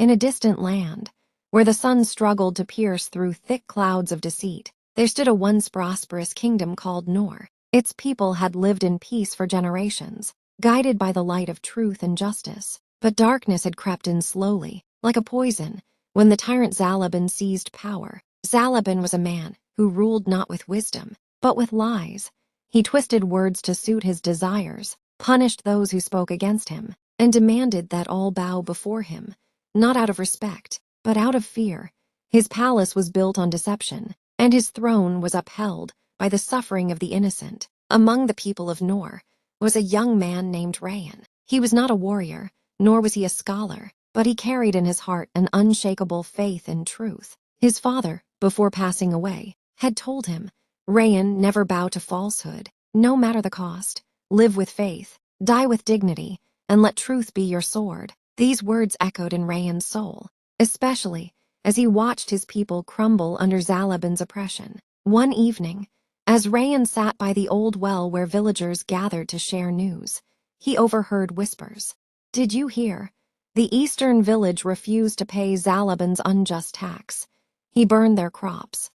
In a distant land, where the sun struggled to pierce through thick clouds of deceit, there stood a once prosperous kingdom called Nor. Its people had lived in peace for generations, guided by the light of truth and justice. But darkness had crept in slowly, like a poison, when the tyrant Zalabin seized power. Zalabin was a man who ruled not with wisdom, but with lies. He twisted words to suit his desires, punished those who spoke against him, and demanded that all bow before him, not out of respect, but out of fear. His palace was built on deception, and his throne was upheld by the suffering of the innocent. Among the people of Nor was a young man named Rayan. He was not a warrior, nor was he a scholar, but he carried in his heart an unshakable faith in truth. His father, before passing away, had told him, "Rayan, never bow to falsehood, no matter the cost. Live with faith, die with dignity, and let truth be your sword." These words echoed in Rayan's soul, especially as he watched his people crumble under Zalabin's oppression. One evening, as Rayan sat by the old well where villagers gathered to share news, he overheard whispers. "Did you hear? The eastern village refused to pay Zalabin's unjust tax. He burned their crops.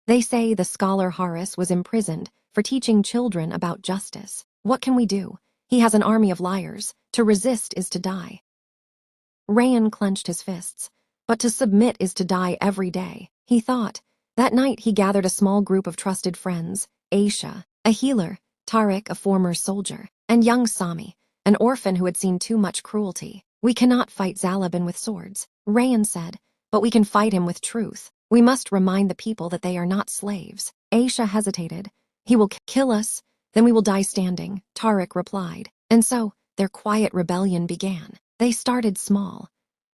They say the scholar Haris was imprisoned for teaching children about justice. What can we do? He has an army of liars. To resist is to die." Rayan clenched his fists. But to submit is to die every day, he thought. That night he gathered a small group of trusted friends: Aisha, a healer; Tariq, a former soldier; and young Sami, an orphan who had seen too much cruelty. "We cannot fight Zalabin with swords," Rayan said, "but we can fight him with truth. We must remind the people that they are not slaves." Aisha hesitated. "He will kill us, then we will die standing," Tariq replied. And so, their quiet rebellion began. They started small.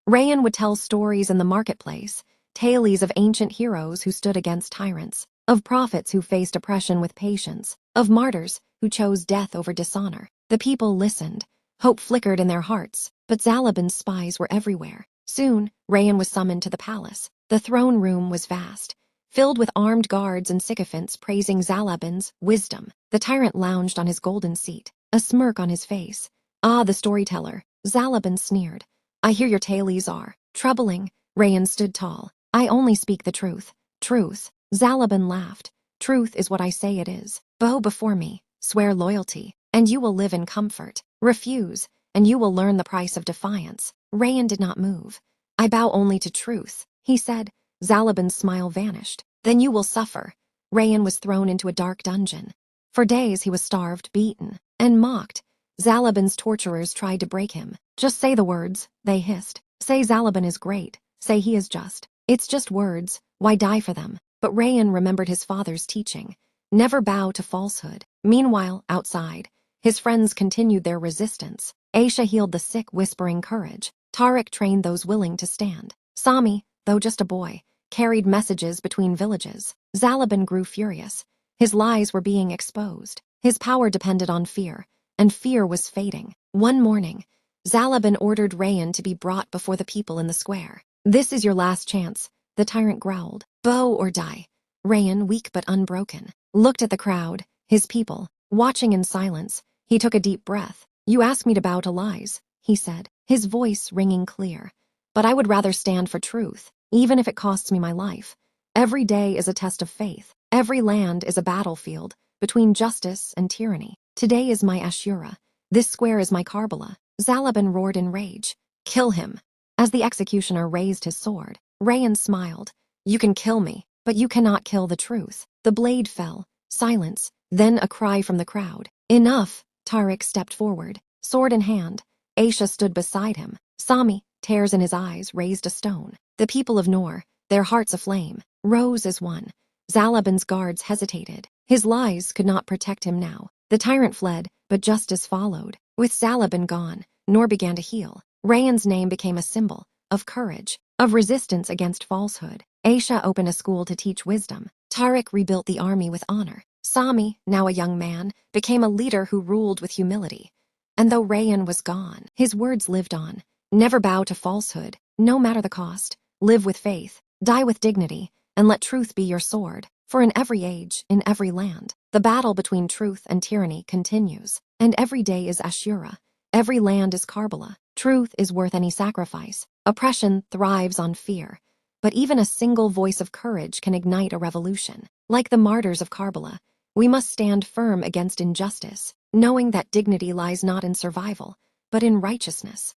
Rayan would tell stories in the marketplace, tales of ancient heroes who stood against tyrants, of prophets who faced oppression with patience, of martyrs who chose death over dishonor. The people listened. Hope flickered in their hearts, but Zalabin's spies were everywhere. Soon, Rayan was summoned to the palace. The throne room was vast, filled with armed guards and sycophants praising Zalabin's wisdom. The tyrant lounged on his golden seat, a smirk on his face. "Ah, the storyteller," Zalabin sneered. "I hear your tales are troubling." Rayan stood tall. "I only speak the truth." "Truth?" Zalabin laughed. "Truth is what I say it is. Bow before me, swear loyalty, and you will live in comfort. Refuse, and you will learn the price of defiance." Rayan did not move. "I bow only to truth," he said. Zalabin's smile vanished. "Then you will suffer." Rayan was thrown into a dark dungeon. For days he was starved, beaten, and mocked. Zalabin's torturers tried to break him. "Just say the words," they hissed. "Say Zalabin is great. Say he is just. It's just words. Why die for them?" But Rayan remembered his father's teaching. Never bow to falsehood. Meanwhile, outside, his friends continued their resistance. Aisha healed the sick, whispering courage. Tariq trained those willing to stand. Sami, though just a boy, carried messages between villages. Zalabin grew furious. His lies were being exposed. His power depended on fear, and fear was fading. One morning, Zalabin ordered Rayan to be brought before the people in the square. "This is your last chance," the tyrant growled. "Bow or die." Rayan, weak but unbroken, looked at the crowd, his people, watching in silence. He took a deep breath. "You ask me to bow to lies," he said, his voice ringing clear. "But I would rather stand for truth, even if it costs me my life. Every day is a test of faith. Every land is a battlefield between justice and tyranny. Today is my Ashura. This square is my Karbala." Zalabin roared in rage. "Kill him." As the executioner raised his sword, Rayan smiled. "You can kill me, but you cannot kill the truth." The blade fell. Silence, then a cry from the crowd. "Enough!" Tariq stepped forward, sword in hand. Aisha stood beside him. Sami, tears in his eyes, raised a stone. The people of Nor, their hearts aflame, rose as one. Zalabin's guards hesitated. His lies could not protect him now. The tyrant fled, but justice followed. With Zalabin gone, Nor began to heal. Rayan's name became a symbol of courage, of resistance against falsehood. Aisha opened a school to teach wisdom. Tariq rebuilt the army with honor. Sami, now a young man, became a leader who ruled with humility. And though Rayan was gone, his words lived on. Never bow to falsehood, no matter the cost. Live with faith, die with dignity, and let truth be your sword. For in every age, in every land, the battle between truth and tyranny continues. And every day is Ashura, Every land is Karbala. Truth is worth any sacrifice. Oppression thrives on fear. But even a single voice of courage can ignite a revolution. Like the martyrs of Karbala, we must stand firm against injustice, knowing that dignity lies not in survival, but in righteousness.